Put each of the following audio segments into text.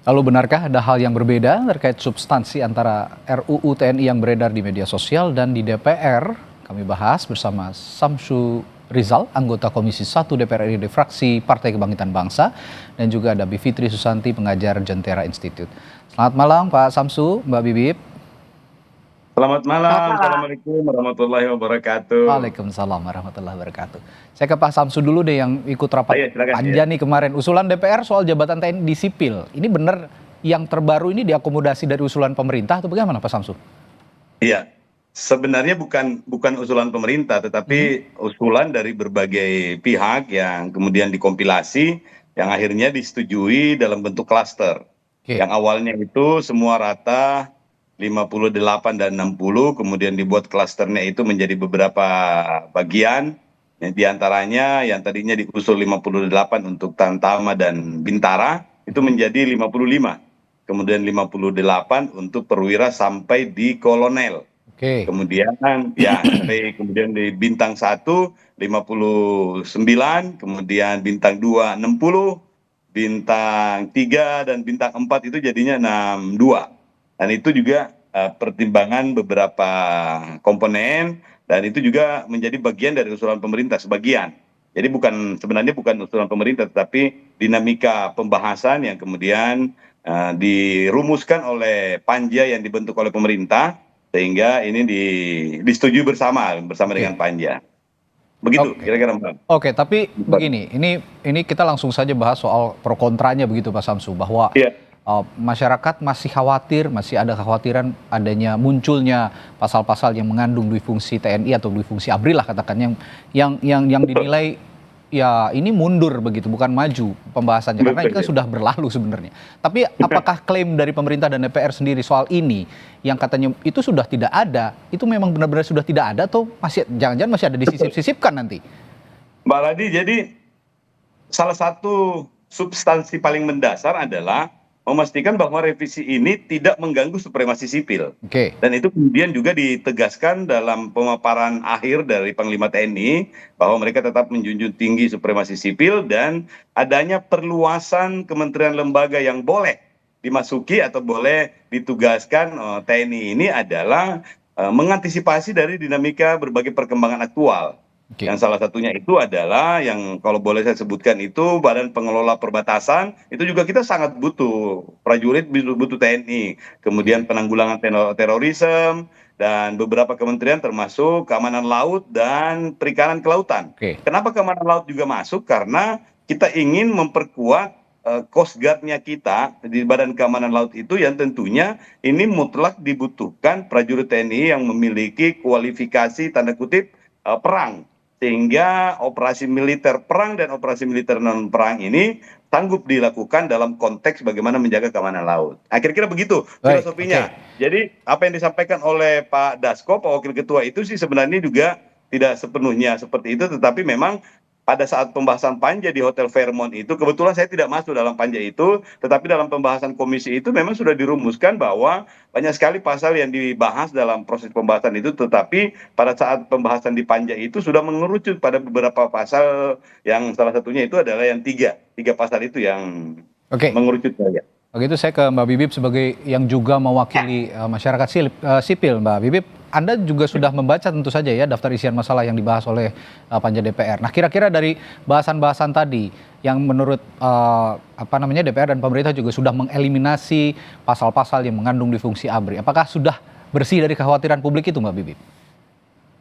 Lalu benarkah ada hal yang berbeda terkait substansi antara RUU TNI yang beredar di media sosial dan di DPR? Kami bahas bersama Samsu Rizal, anggota Komisi 1 DPR RI dari fraksi Partai Kebangkitan Bangsa, dan juga ada Bivitri Susanti, pengajar Jentera Institute. Selamat malam Pak Samsu, Mbak Bibip. Selamat Selamat malam, malam. Assalamualaikum warahmatullahi wabarakatuh. Waalaikumsalam warahmatullahi wabarakatuh. Saya ke Pak Samsu dulu deh yang ikut rapat Iya, silakan, panja ya. nih kemarin. Usulan DPR soal jabatan TNI di sipil. Ini benar yang terbaru ini diakomodasi dari usulan pemerintah atau bagaimana Pak Samsu? Iya, sebenarnya bukan usulan pemerintah, tetapi usulan dari berbagai pihak yang kemudian dikompilasi, yang akhirnya disetujui dalam bentuk klaster. Oke. Yang awalnya itu semua rata 58 dan 60, kemudian dibuat klasternya itu menjadi beberapa bagian. Di antaranya yang tadinya diusul 58 untuk Tamtama dan Bintara, itu menjadi 55. Kemudian 58 untuk perwira sampai di kolonel. Oke. Kemudian ya sampai kemudian di bintang 1 59, kemudian bintang 2 60, bintang 3 dan bintang 4 itu jadinya 62. Dan itu juga pertimbangan beberapa komponen, dan itu juga menjadi bagian dari usulan pemerintah sebagian. Jadi sebenarnya bukan usulan pemerintah, tetapi dinamika pembahasan yang kemudian dirumuskan oleh panja yang dibentuk oleh pemerintah, sehingga ini disetujui bersama dengan panja. Begitu kira-kira Mbak. Oke, tapi begini, ini kita langsung saja bahas soal pro kontranya begitu Pak Samsu, bahwa Iya. masyarakat masih khawatir, masih ada kekhawatiran adanya munculnya pasal-pasal yang mengandung dui fungsi TNI atau dui fungsi ABRI lah katakan, yang dinilai ya ini mundur begitu, bukan maju pembahasannya, karena ini kan sudah berlalu sebenarnya. Tapi apakah klaim dari pemerintah dan DPR sendiri soal ini yang katanya itu sudah tidak ada, itu memang benar-benar sudah tidak ada atau masih jangan-jangan masih ada disisip-sisipkan nanti? Mbak Ladi, jadi salah satu substansi paling mendasar adalah memastikan bahwa revisi ini tidak mengganggu supremasi sipil. Oke. Dan itu kemudian juga ditegaskan dalam pemaparan akhir dari Panglima TNI, bahwa mereka tetap menjunjung tinggi supremasi sipil dan adanya perluasan kementerian lembaga yang boleh dimasuki atau boleh ditugaskan TNI ini adalah mengantisipasi dari dinamika berbagai perkembangan aktual. Oke. Yang salah satunya itu adalah yang kalau boleh saya sebutkan itu Badan Pengelola Perbatasan, itu juga kita sangat butuh prajurit, butuh TNI. Kemudian penanggulangan terorisme dan beberapa kementerian termasuk keamanan laut dan perikanan kelautan. Oke. Kenapa keamanan laut juga masuk? Karena kita ingin memperkuat Coast Guard-nya kita di Badan Keamanan Laut itu, yang tentunya ini mutlak dibutuhkan prajurit TNI yang memiliki kualifikasi tanda kutip perang, sehingga operasi militer perang dan operasi militer non perang ini sanggup dilakukan dalam konteks bagaimana menjaga keamanan laut. Kira-kira begitu filosofinya. Jadi apa yang disampaikan oleh Pak Dasko, Pak Wakil Ketua, itu sih sebenarnya juga tidak sepenuhnya seperti itu, tetapi memang pada saat pembahasan panja di Hotel Fairmont itu, kebetulan saya tidak masuk dalam panja itu, tetapi dalam pembahasan komisi itu memang sudah dirumuskan bahwa banyak sekali pasal yang dibahas dalam proses pembahasan itu, tetapi pada saat pembahasan di panja itu sudah mengerucut pada beberapa pasal, yang salah satunya itu adalah yang tiga pasal itu yang mengerucut saja. Begitu saya ke Mbak Bibip sebagai yang juga mewakili masyarakat sipil. Mbak Bibip, Anda juga sudah membaca tentu saja ya daftar isian masalah yang dibahas oleh panja DPR. Nah, kira-kira dari bahasan-bahasan tadi yang menurut DPR dan pemerintah juga sudah mengeliminasi pasal-pasal yang mengandung dui fungsi ABRI. Apakah sudah bersih dari kekhawatiran publik itu, Mbak Bibip?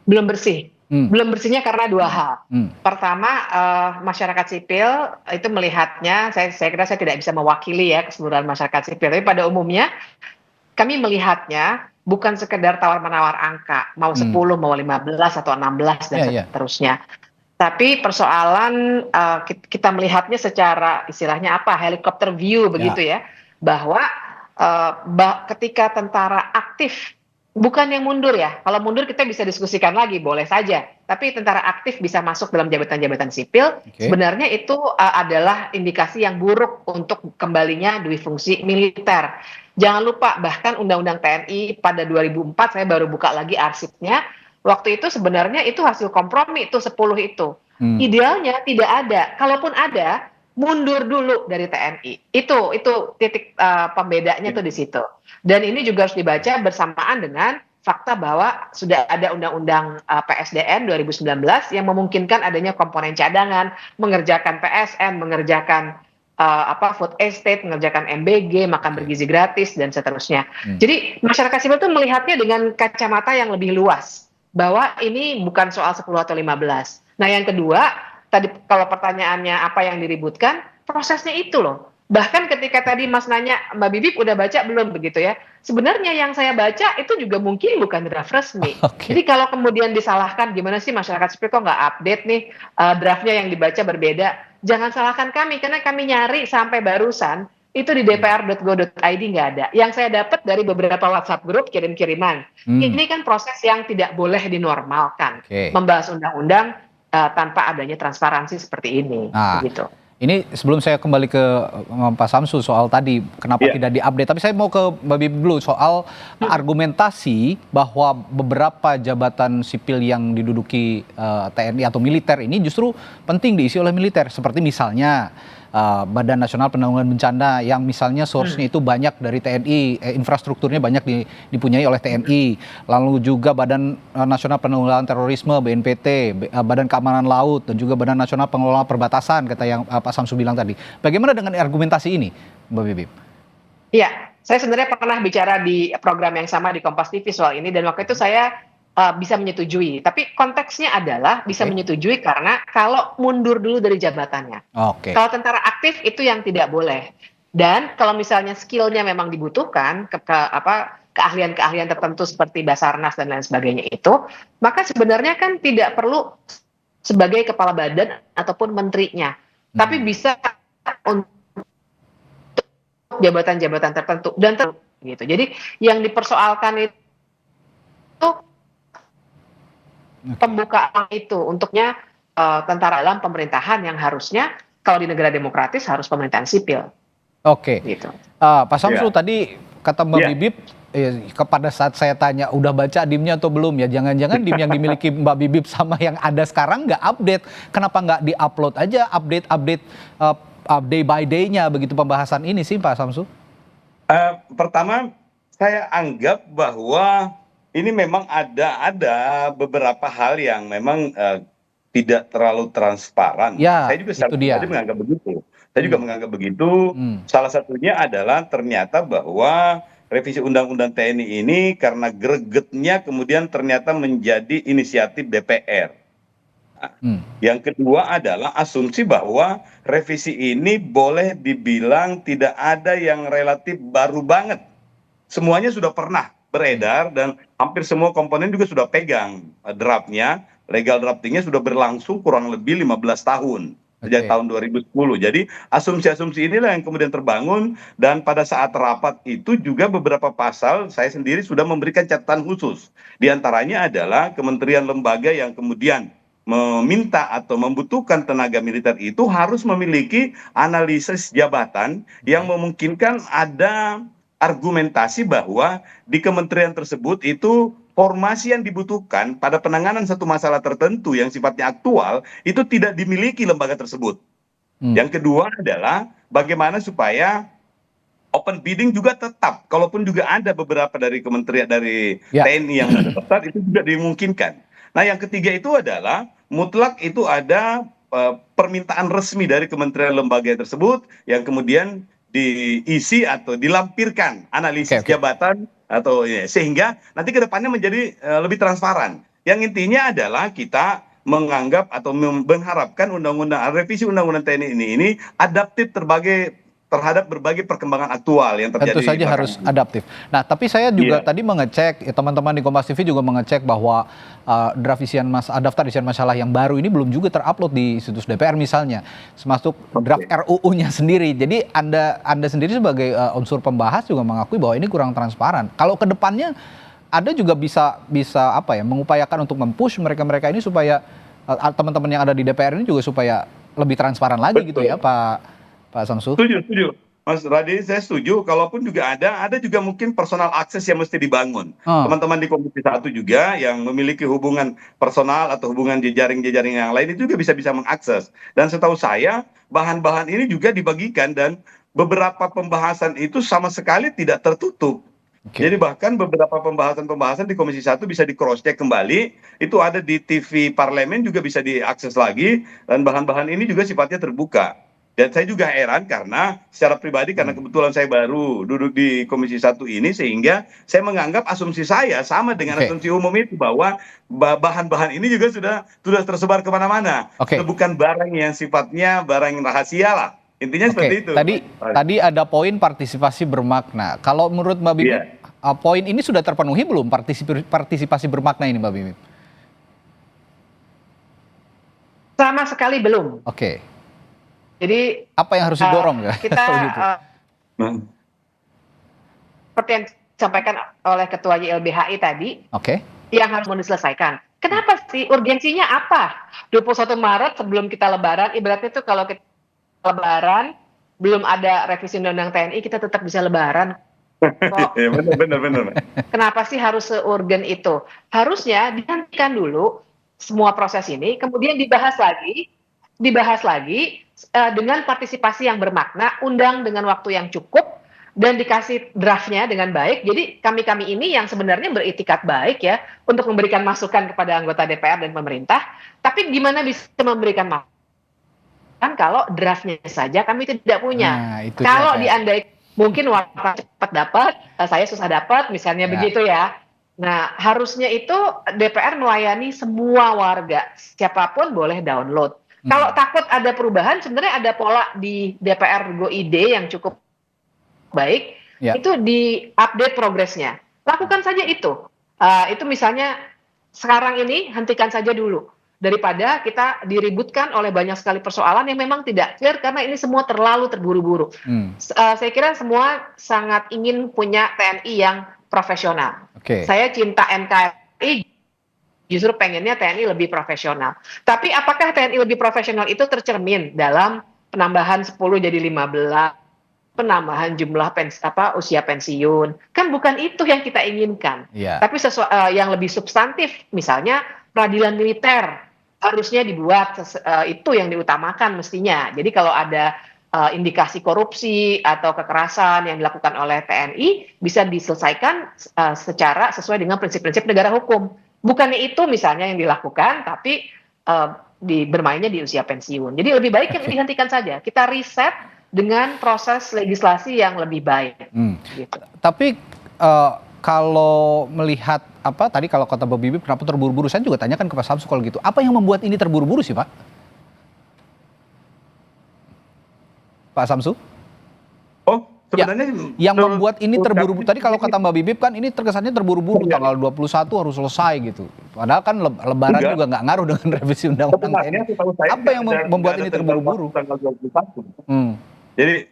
Belum bersih. Belum bersihnya karena dua hal. Pertama, masyarakat sipil itu melihatnya, saya kira saya tidak bisa mewakili ya keseluruhan masyarakat sipil, tapi pada umumnya kami melihatnya bukan sekedar tawar-menawar angka, mau 10, mau 15 atau 16 dan seterusnya. Tapi persoalan kita melihatnya secara istilahnya helikopter view begitu ya, bahwa ketika tentara aktif, bukan yang mundur ya. Kalau mundur kita bisa diskusikan lagi, boleh saja. Tapi tentara aktif bisa masuk dalam jabatan-jabatan sipil, sebenarnya itu adalah indikasi yang buruk untuk kembalinya dui fungsi militer. Jangan lupa, bahkan Undang-Undang TNI pada 2004, saya baru buka lagi arsipnya, waktu itu sebenarnya itu hasil kompromi itu 10 itu. Idealnya tidak ada. Kalaupun ada, mundur dulu dari TNI. Itu titik pembedanya tuh di situ. Dan ini juga harus dibaca bersamaan dengan fakta bahwa sudah ada undang-undang PSDN 2019 yang memungkinkan adanya komponen cadangan, mengerjakan PSN, mengerjakan food estate, mengerjakan MBG, makan bergizi gratis dan seterusnya. Jadi masyarakat sipil itu melihatnya dengan kacamata yang lebih luas bahwa ini bukan soal 10 atau 15. Nah, yang kedua, tadi kalau pertanyaannya apa yang diributkan, prosesnya itu loh. Bahkan ketika tadi Mas nanya, Mbak Bibip udah baca belum begitu ya? Sebenarnya yang saya baca itu juga mungkin bukan draft resmi. Jadi kalau kemudian disalahkan, gimana sih masyarakat sipil kok nggak update nih draftnya yang dibaca berbeda? Jangan salahkan kami, karena kami nyari sampai barusan, itu di dpr.go.id nggak ada. Yang saya dapat dari beberapa WhatsApp grup kirim-kiriman. Ini kan proses yang tidak boleh dinormalkan. Membahas undang-undang tanpa adanya transparansi seperti ini. Gitu. Ini sebelum saya kembali ke Pak Samsu soal tadi kenapa tidak diupdate, tapi saya mau ke Mbak Bibip dulu soal argumentasi bahwa beberapa jabatan sipil yang diduduki TNI atau militer ini justru penting diisi oleh militer, seperti misalnya Badan Nasional Penanggulangan Bencana yang misalnya source-nya itu banyak dari TNI, infrastrukturnya banyak dipunyai oleh TNI, lalu juga Badan Nasional Penanggulangan Terorisme BNPT, Badan Keamanan Laut dan juga Badan Nasional Pengelola Perbatasan, kata yang Pak Samsu bilang tadi. Bagaimana dengan argumentasi ini, Mbak Bibip? Iya, saya sebenarnya pernah bicara di program yang sama di Kompas TV soal ini dan waktu itu saya bisa menyetujui, tapi konteksnya adalah bisa menyetujui karena kalau mundur dulu dari jabatannya. Kalau tentara aktif itu yang tidak boleh. Dan kalau misalnya skillnya memang dibutuhkan, keahlian-keahlian tertentu seperti Basarnas dan lain sebagainya itu, maka sebenarnya kan tidak perlu sebagai kepala badan ataupun menterinya, tapi bisa untuk jabatan-jabatan tertentu dan gitu. Jadi yang dipersoalkan itu pembukaan itu untuknya tentara dalam pemerintahan yang harusnya kalau di negara demokratis harus pemerintahan sipil. Gitu. Pak Samsu tadi kata Mbak Bibip pada saat saya tanya udah baca DIM-nya atau belum ya, jangan-jangan DIM yang dimiliki Mbak Bibip sama yang ada sekarang nggak update, kenapa nggak diupload aja update day by day-nya begitu pembahasan ini sih Pak Samsu? Pertama saya anggap bahwa ini memang ada beberapa hal yang memang tidak terlalu transparan. Saya juga tadi menganggap begitu. Saya juga menganggap begitu. Salah satunya adalah ternyata bahwa revisi Undang-Undang TNI ini karena gregetnya kemudian ternyata menjadi inisiatif DPR. Yang kedua adalah asumsi bahwa revisi ini boleh dibilang tidak ada yang relatif baru banget. Semuanya sudah pernah beredar dan hampir semua komponen juga sudah pegang draftnya, legal draftingnya sudah berlangsung kurang lebih 15 tahun sejak tahun 2010. Jadi asumsi-asumsi inilah yang kemudian terbangun dan pada saat rapat itu juga beberapa pasal saya sendiri sudah memberikan catatan khusus. Di antaranya adalah kementerian lembaga yang kemudian meminta atau membutuhkan tenaga militer itu harus memiliki analisis jabatan yang memungkinkan ada argumentasi bahwa di kementerian tersebut itu formasi yang dibutuhkan pada penanganan satu masalah tertentu yang sifatnya aktual itu tidak dimiliki lembaga tersebut. Yang kedua adalah bagaimana supaya open bidding juga tetap, kalaupun juga ada beberapa dari kementerian dari TNI yang mendaftar itu juga dimungkinkan. Nah yang ketiga itu adalah mutlak itu ada permintaan resmi dari kementerian lembaga tersebut yang kemudian diisi atau dilampirkan analisis jabatan atau sehingga nanti ke depannya menjadi lebih transparan. Yang intinya adalah kita menganggap atau mengharapkan revisi undang-undang TNI ini adaptif terhadap berbagai perkembangan aktual yang terjadi. Tentu saja harus adaptif. Nah, tapi saya juga tadi mengecek, teman-teman di Kompas TV juga mengecek bahwa daftar isian masalah yang baru ini belum juga terupload di situs DPR misalnya, termasuk draft RUU-nya sendiri. Jadi Anda sendiri sebagai unsur pembahas juga mengakui bahwa ini kurang transparan. Kalau ke depannya Anda juga bisa mengupayakan untuk mempush mereka-mereka ini supaya teman-teman yang ada di DPR ini juga supaya lebih transparan lagi. Betul. Gitu ya Pak Samsu? Setuju. Mas Radi, saya setuju. Kalaupun juga ada juga mungkin personal akses yang mesti dibangun. Teman-teman di Komisi 1 juga yang memiliki hubungan personal atau hubungan jejaring-jejaring yang lain itu juga bisa mengakses. Dan setahu saya bahan-bahan ini juga dibagikan dan beberapa pembahasan itu sama sekali tidak tertutup. Jadi bahkan beberapa pembahasan-pembahasan di Komisi 1 bisa di cross check kembali, itu ada di TV Parlemen juga bisa diakses lagi, dan bahan-bahan ini juga sifatnya terbuka. Dan saya juga heran karena secara pribadi karena kebetulan saya baru duduk di Komisi 1 ini, sehingga saya menganggap asumsi saya sama dengan asumsi umum itu, bahwa bahan-bahan ini juga sudah tersebar kemana-mana. Itu bukan barang yang sifatnya barang rahasia lah. Intinya seperti itu. Tadi ada poin partisipasi bermakna. Kalau menurut Mbak Bibip, poin ini sudah terpenuhi belum, partisipasi bermakna ini Mbak Bibip? Sama sekali belum. Jadi apa yang harus didorong ya? Kita seperti yang disampaikan oleh Ketua YLBHI tadi, yang harus diselesaikan. Kenapa sih? Urgensinya apa? 21 Maret sebelum kita Lebaran, ibaratnya itu kalau kita Lebaran belum ada revisi Undang-Undang TNI, kita tetap bisa Lebaran. Benar. Kenapa sih harus seurgen itu? Harusnya dihentikan dulu semua proses ini, kemudian dibahas lagi dengan partisipasi yang bermakna, undang dengan waktu yang cukup, dan dikasih draftnya dengan baik. Jadi kami ini yang sebenarnya beritikat baik ya untuk memberikan masukan kepada anggota DPR dan pemerintah, tapi gimana bisa memberikan masukan kalau draftnya saja kami tidak punya. Kalau diandai mungkin warta cepat dapat, saya susah dapat, misalnya begitu ya. Nah, harusnya itu DPR melayani semua warga, siapapun boleh download. Kalau takut ada perubahan, sebenarnya ada pola di DPR Go.id yang cukup baik, itu di-update progresnya. Lakukan saja itu. Itu misalnya sekarang ini hentikan saja dulu, daripada kita diributkan oleh banyak sekali persoalan yang memang tidak clear karena ini semua terlalu terburu-buru. Saya kira semua sangat ingin punya TNI yang profesional. Saya cinta NKRI, justru pengennya TNI lebih profesional. Tapi apakah TNI lebih profesional itu tercermin dalam penambahan 10 jadi 15, penambahan jumlah usia pensiun? Kan bukan itu yang kita inginkan. Tapi yang lebih substantif, misalnya peradilan militer harusnya dibuat, itu yang diutamakan mestinya. Jadi kalau ada indikasi korupsi atau kekerasan yang dilakukan oleh TNI bisa diselesaikan secara sesuai dengan prinsip-prinsip negara hukum. Bukannya itu misalnya yang dilakukan, tapi bermainnya di usia pensiun. Jadi lebih baik yang dihentikan saja. Kita riset dengan proses legislasi yang lebih baik. Gitu. Tapi kalau melihat tadi kalau kata Mbak Bibip kenapa terburu-buru, saya juga tanyakan ke Pak Samsu kalau gitu. Apa yang membuat ini terburu-buru sih Pak? Pak Samsu? Sebenarnya yang membuat ini terburu-buru, tadi kalau kata Mbak Bibip kan ini terkesannya terburu-buru, tanggal 21 harus selesai gitu. Padahal kan Lebaran juga nggak ngaruh dengan revisi Undang-Undang TNI. Apa yang membuat ini terburu-buru? Tanggal 21. Jadi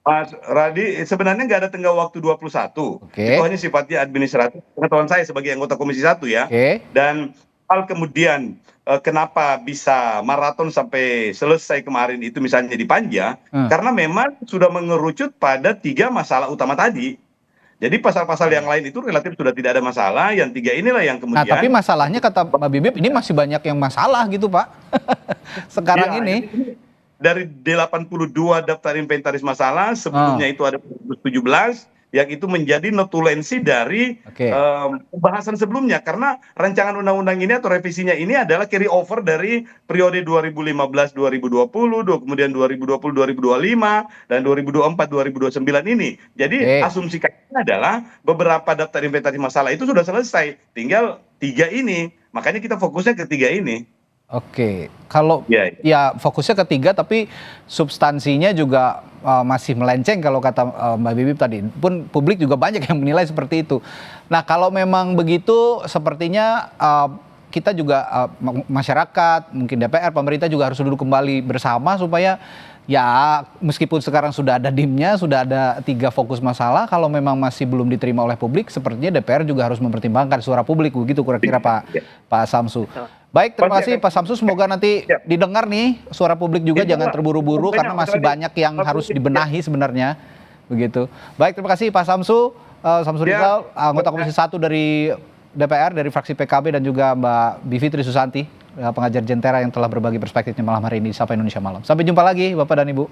Mas Radi, sebenarnya nggak ada tenggat waktu 21. Itu hanya sifatnya administratif. Pengetahuan saya sebagai anggota Komisi 1 ya. Dan hal kemudian kenapa bisa maraton sampai selesai kemarin itu misalnya di Panja, karena memang sudah mengerucut pada 3 masalah utama tadi. Jadi pasal-pasal yang lain itu relatif sudah tidak ada masalah, yang 3 inilah yang kemudian. Nah, tapi masalahnya kata Mbak Bibip ini masih banyak yang masalah gitu Pak. Sekarang ini. Dari 82 daftar inventaris masalah, sebelumnya itu ada 17, yang itu menjadi notulensi dari pembahasan sebelumnya, karena rancangan undang-undang ini atau revisinya ini adalah carry over dari periode 2015-2020, kemudian 2020-2025, dan 2024-2029 ini. Jadi asumsi kami adalah beberapa daftar inventaris masalah itu sudah selesai, tinggal 3 ini, makanya kita fokusnya ke 3 ini. Kalau ya fokusnya ke 3 tapi substansinya juga masih melenceng kalau kata Mbak Bibip tadi. Pun publik juga banyak yang menilai seperti itu. Nah kalau memang begitu sepertinya kita juga masyarakat, mungkin DPR, pemerintah juga harus duduk kembali bersama supaya ya meskipun sekarang sudah ada DIM-nya, sudah ada 3 fokus masalah, kalau memang masih belum diterima oleh publik, sepertinya DPR juga harus mempertimbangkan suara publik, begitu kira-kira Pak Samsu. Baik, terima kasih Pak Samsu, semoga nanti didengar nih suara publik juga, jangan terburu-buru karena masih banyak yang harus dibenahi sebenarnya. begitu. Baik, terima kasih Pak Samsu Rizal, anggota Komisi 1 dari DPR dari fraksi PKB, dan juga Mbak Bivitri Susanti, pengajar Jentera yang telah berbagi perspektifnya malam hari ini di Sapa Indonesia Malam. Sampai jumpa lagi Bapak dan Ibu.